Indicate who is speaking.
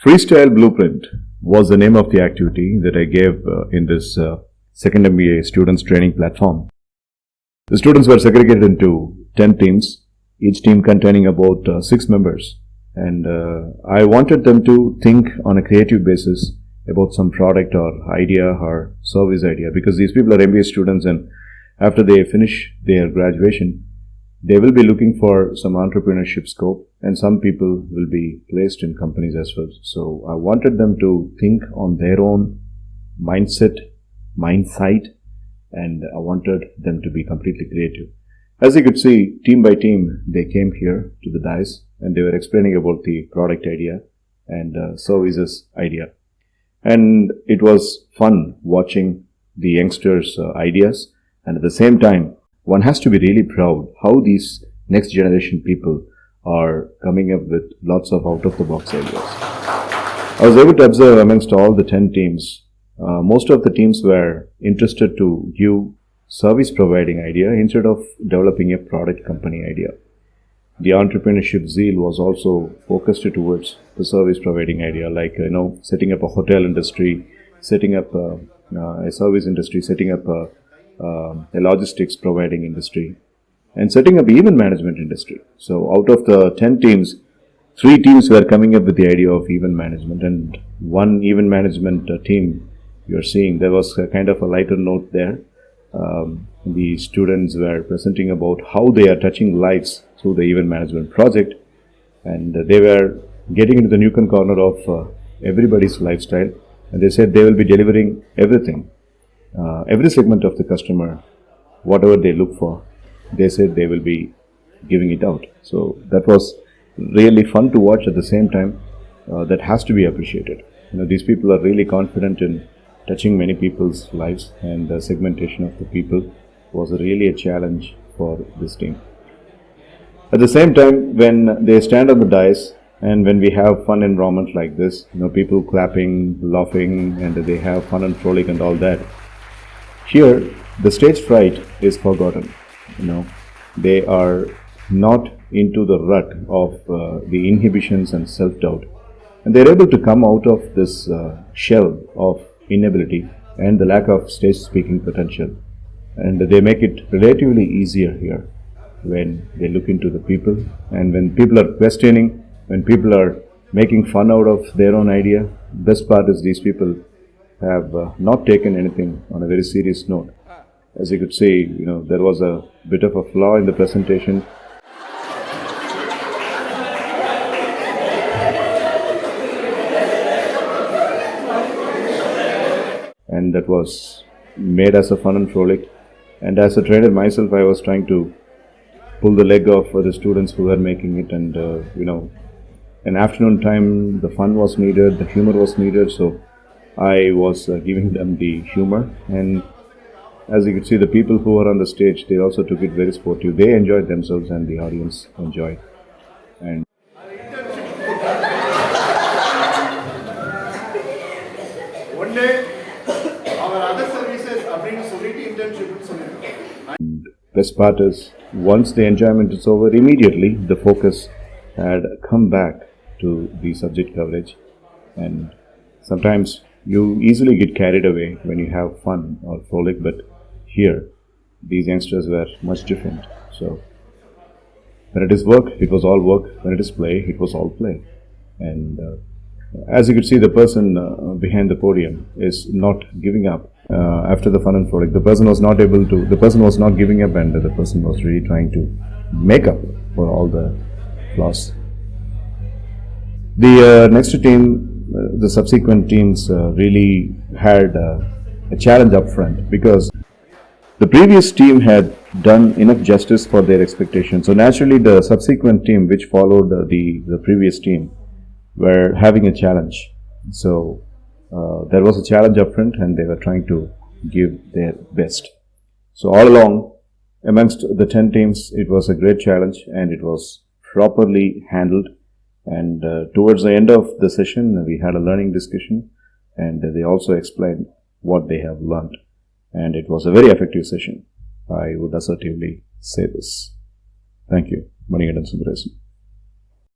Speaker 1: Freestyle Blueprint was the name of the activity that I gave in this second MBA students training platform. The students were segregated into 10 teams, each team containing about 6 members. And I wanted them to think on a creative basis about some product or idea or service idea, because these people are MBA students, and after they finish their graduation, they will be looking for some entrepreneurship scope, and some people will be placed in companies as well. So I wanted them to think on their own mindset, and I wanted them to be completely creative. As you could see, team by team, they came here to the dais and they were explaining about the product idea and services idea. And it was fun watching the youngsters' ideas, and at the same time, one has to be really proud how these next generation people are coming up with lots of out-of-the-box ideas. I was able to observe amongst all the 10 teams, most of the teams were interested to give service providing idea instead of developing a product company idea. The entrepreneurship zeal was also focused towards the service providing idea, like setting up a hotel industry, setting up a service industry, setting up a logistics providing industry, and setting up event management industry. So out of the 10 teams, 3 teams were coming up with the idea of event management, and one event management team you're seeing, there was a kind of a lighter note there. The students were presenting about how they are touching lives through the event management project, and they were getting into the nook and corner of everybody's lifestyle, and they said they will be delivering everything. Every segment of the customer, whatever they look for, they said they will be giving it out. So that was really fun to watch. At the same time, that has to be appreciated. These people are really confident in touching many people's lives, and the segmentation of the people was really a challenge for this team. At the same time, when they stand on the dais and when we have fun environment like this, people clapping, laughing, and they have fun and frolic and all that, here, the stage fright is forgotten. They are not into the rut of the inhibitions and self-doubt, and they're able to come out of this shell of inability and the lack of stage speaking potential, and they make it relatively easier here when they look into the people, and when people are questioning, when people are making fun out of their own idea. Best part is these people have not taken anything on a very serious note. As you could see, there was a bit of a flaw in the presentation. And that was made as a fun and frolic. And as a trainer myself, I was trying to pull the leg off for the students who were making it. And, in afternoon time, the fun was needed, the humor was needed. So I was giving them the humor, and as you could see, the people who were on the stage, they also took it very sportive. They enjoyed themselves and the audience enjoyed. And
Speaker 2: one day, our other services are bringing solidity internship.
Speaker 1: And best part is, once the enjoyment is over, immediately the focus had come back to the subject coverage. And sometimes you easily get carried away when you have fun or frolic, but here, these youngsters were much different. So, when it is work, it was all work. When it is play, it was all play. And as you could see, the person behind the podium is not giving up after the fun and frolic. The person was not giving up, and the person was really trying to make up for all the flaws. The next team, the subsequent teams really had a challenge up front, because the previous team had done enough justice for their expectations. So naturally, the subsequent team which followed the previous team were having a challenge. So there was a challenge up front, and they were trying to give their best. So all along, amongst the 10 teams, it was a great challenge, and it was properly handled. And towards the end of the session, we had a learning discussion, and they also explained what they have learned. And it was a very effective session. I would assertively say this. Thank you. Manikandan Sundaresan.